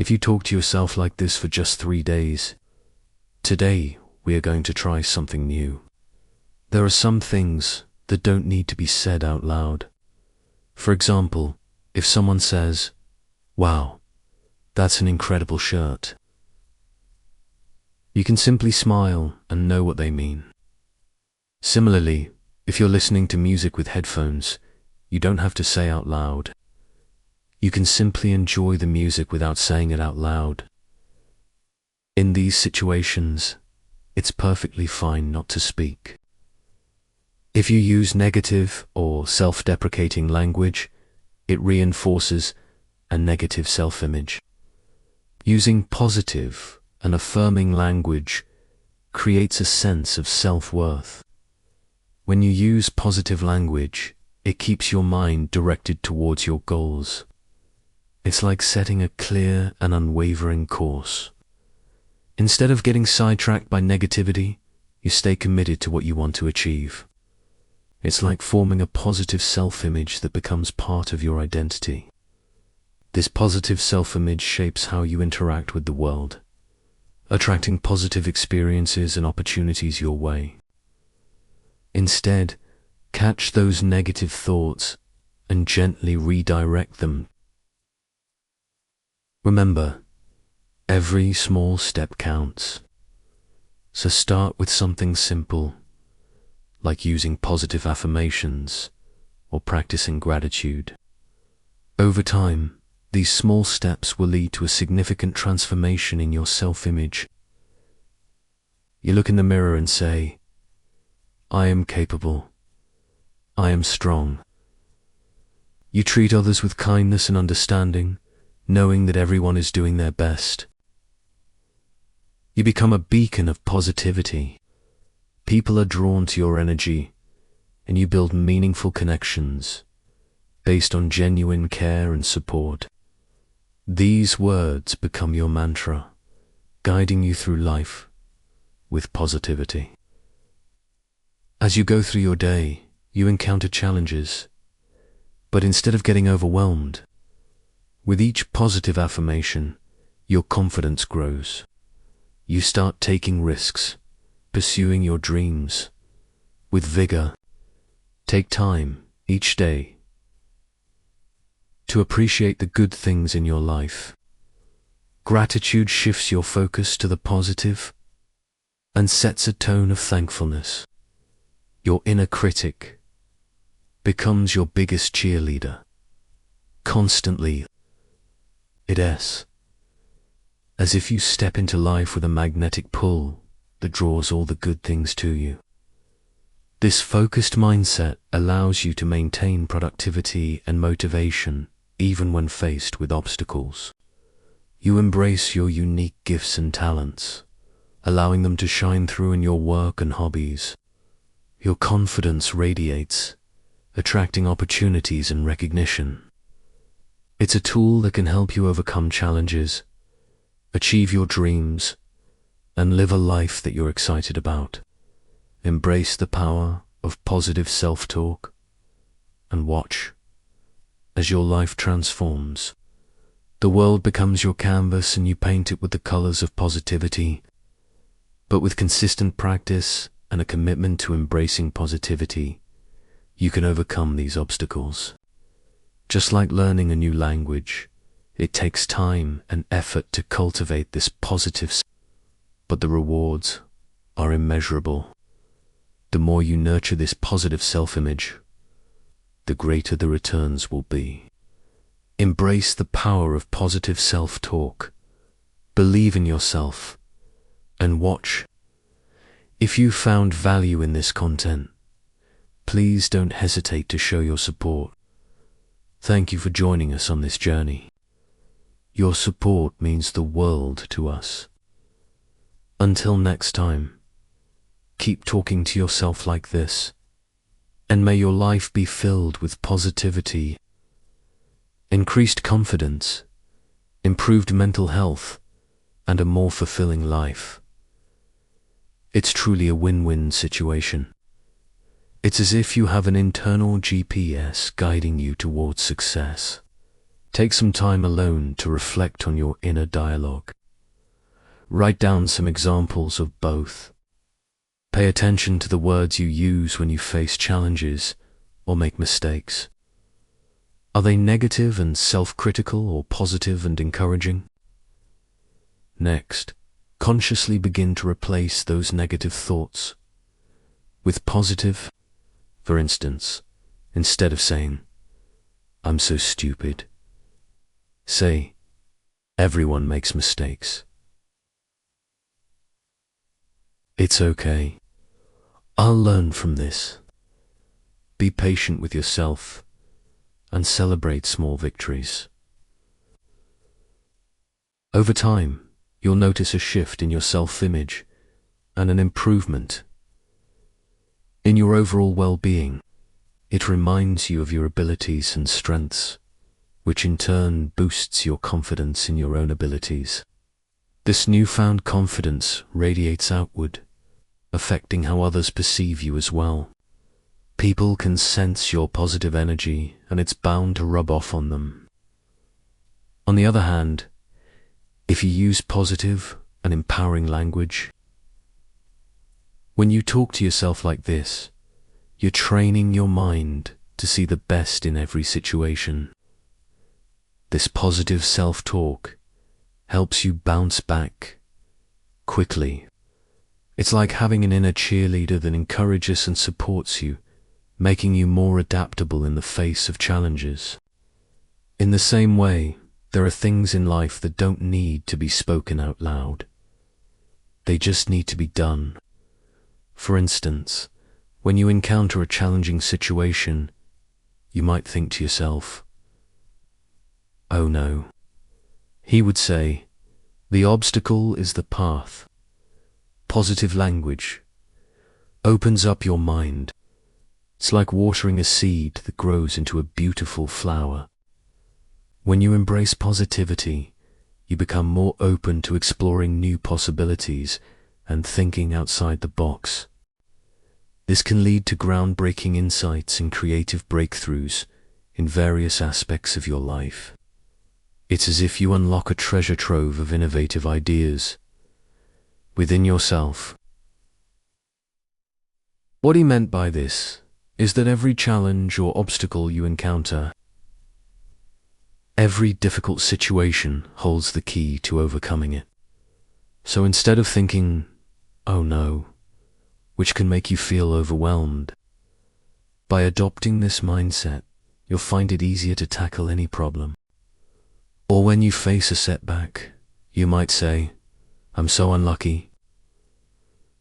If you talk to yourself like this for just 3 days, today we are going to try something new. There are some things that don't need to be said out loud. For example, if someone says, "Wow, that's an incredible shirt," you can simply smile and know what they mean. Similarly, if you're listening to music with headphones, you don't have to say out loud. You can simply enjoy the music without saying it out loud. In these situations, it's perfectly fine not to speak. If you use negative or self-deprecating language, it reinforces a negative self-image. Using positive and affirming language creates a sense of self-worth. When you use positive language, it keeps your mind directed towards your goals. It's like setting a clear and unwavering course. Instead of getting sidetracked by negativity, you stay committed to what you want to achieve. It's like forming a positive self-image that becomes part of your identity. This positive self-image shapes how you interact with the world, attracting positive experiences and opportunities your way. Instead, catch those negative thoughts and gently redirect them. Remember, every small step counts. So start with something simple, like using positive affirmations or practicing gratitude. Over time, these small steps will lead to a significant transformation in your self-image. You look in the mirror and say, "I am capable. I am strong." You treat others with kindness and understanding, knowing that everyone is doing their best. You become a beacon of positivity. People are drawn to your energy, and you build meaningful connections based on genuine care and support. These words become your mantra, guiding you through life with positivity. As you go through your day, you encounter challenges, but instead of getting overwhelmed, with each positive affirmation, your confidence grows. You start taking risks, pursuing your dreams with vigor. Take time each day to appreciate the good things in your life. Gratitude shifts your focus to the positive and sets a tone of thankfulness. Your inner critic becomes your biggest cheerleader. Constantly, as if you step into life with a magnetic pull that draws all the good things to you. This focused mindset allows you to maintain productivity and motivation even when faced with obstacles. You embrace your unique gifts and talents, allowing them to shine through in your work and hobbies. Your confidence radiates, attracting opportunities and recognition. It's a tool that can help you overcome challenges, achieve your dreams, and live a life that you're excited about. Embrace the power of positive self-talk and watch as your life transforms. The world becomes your canvas and you paint it with the colors of positivity. But with consistent practice and a commitment to embracing positivity, you can overcome these obstacles. Just like learning a new language, it takes time and effort to cultivate this positive, but the rewards are immeasurable. The more you nurture this positive self-image, the greater the returns will be. Embrace the power of positive self-talk. Believe in yourself and watch. If you found value in this content, please don't hesitate to show your support. Thank you for joining us on this journey. Your support means the world to us. Until next time, keep talking to yourself like this, and may your life be filled with positivity, increased confidence, improved mental health, and a more fulfilling life. It's truly a win-win situation. It's as if you have an internal GPS guiding you towards success. Take some time alone to reflect on your inner dialogue. Write down some examples of both. Pay attention to the words you use when you face challenges or make mistakes. Are they negative and self-critical or positive and encouraging? Next, consciously begin to replace those negative thoughts with positive. For instance, instead of saying, "I'm so stupid," say, "Everyone makes mistakes. It's okay. I'll learn from this." Be patient with yourself and celebrate small victories. Over time, you'll notice a shift in your self-image and an improvement in your overall well-being. It reminds you of your abilities and strengths, which in turn boosts your confidence in your own abilities. This newfound confidence radiates outward, affecting how others perceive you as well. People can sense your positive energy, and it's bound to rub off on them. On the other hand, if you use positive and empowering language, when you talk to yourself like this, you're training your mind to see the best in every situation. This positive self-talk helps you bounce back quickly. It's like having an inner cheerleader that encourages and supports you, making you more adaptable in the face of challenges. In the same way, there are things in life that don't need to be spoken out loud. They just need to be done. For instance, when you encounter a challenging situation, you might think to yourself, "Oh no." He would say, "The obstacle is the path." Positive language opens up your mind. It's like watering a seed that grows into a beautiful flower. When you embrace positivity, you become more open to exploring new possibilities and thinking outside the box. This can lead to groundbreaking insights and creative breakthroughs in various aspects of your life. It's as if you unlock a treasure trove of innovative ideas within yourself. What he meant by this is that every challenge or obstacle you encounter, every difficult situation holds the key to overcoming it. So instead of thinking, "Oh no," which can make you feel overwhelmed, by adopting this mindset, you'll find it easier to tackle any problem. Or when you face a setback, you might say, "I'm so unlucky."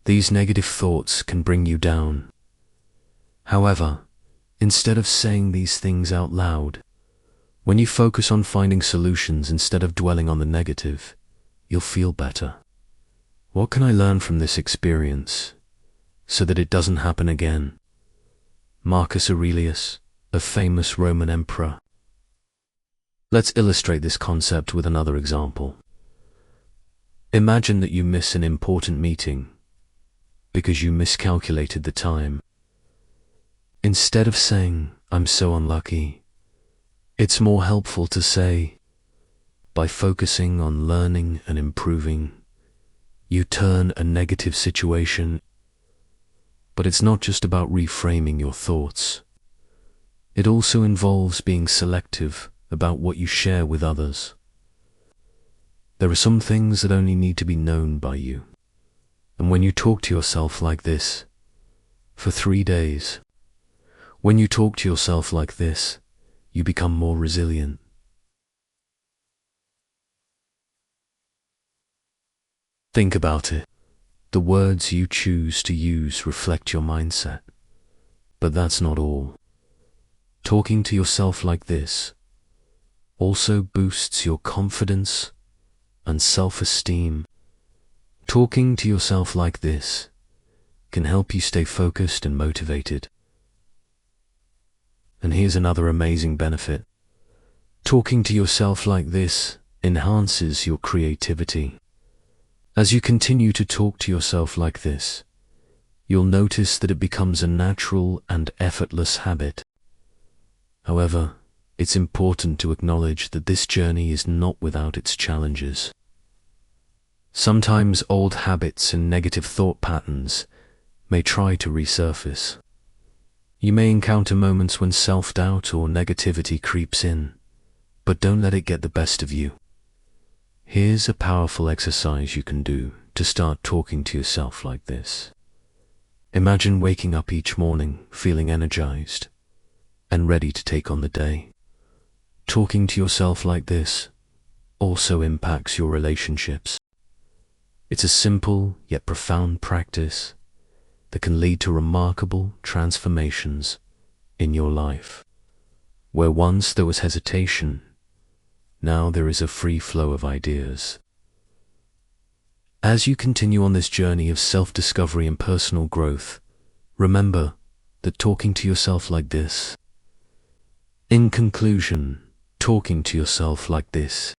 These negative thoughts can bring you down. However, instead of saying these things out loud, when you focus on finding solutions instead of dwelling on the negative, you'll feel better. What can I learn from this experience so that it doesn't happen again? Marcus Aurelius, a famous Roman emperor. Let's illustrate this concept with another example. Imagine that you miss an important meeting because you miscalculated the time. Instead of saying, "I'm so unlucky," it's more helpful to say, "By focusing on learning and improving, you turn a negative situation." But it's not just about reframing your thoughts. It also involves being selective about what you share with others. There are some things that only need to be known by you. And when you talk to yourself like this, for 3 days, when you talk to yourself like this, you become more resilient. Think about it. The words you choose to use reflect your mindset. But that's not all. Talking to yourself like this also boosts your confidence and self-esteem. Talking to yourself like this can help you stay focused and motivated. And here's another amazing benefit. Talking to yourself like this enhances your creativity. As you continue to talk to yourself like this, you'll notice that it becomes a natural and effortless habit. However, it's important to acknowledge that this journey is not without its challenges. Sometimes old habits and negative thought patterns may try to resurface. You may encounter moments when self-doubt or negativity creeps in, but don't let it get the best of you. Here's a powerful exercise you can do to start talking to yourself like this. Imagine waking up each morning feeling energized and ready to take on the day. Talking to yourself like this also impacts your relationships. It's a simple yet profound practice that can lead to remarkable transformations in your life. Where once there was hesitation, now there is a free flow of ideas. As you continue on this journey of self-discovery and personal growth, remember that talking to yourself like this. In conclusion, talking to yourself like this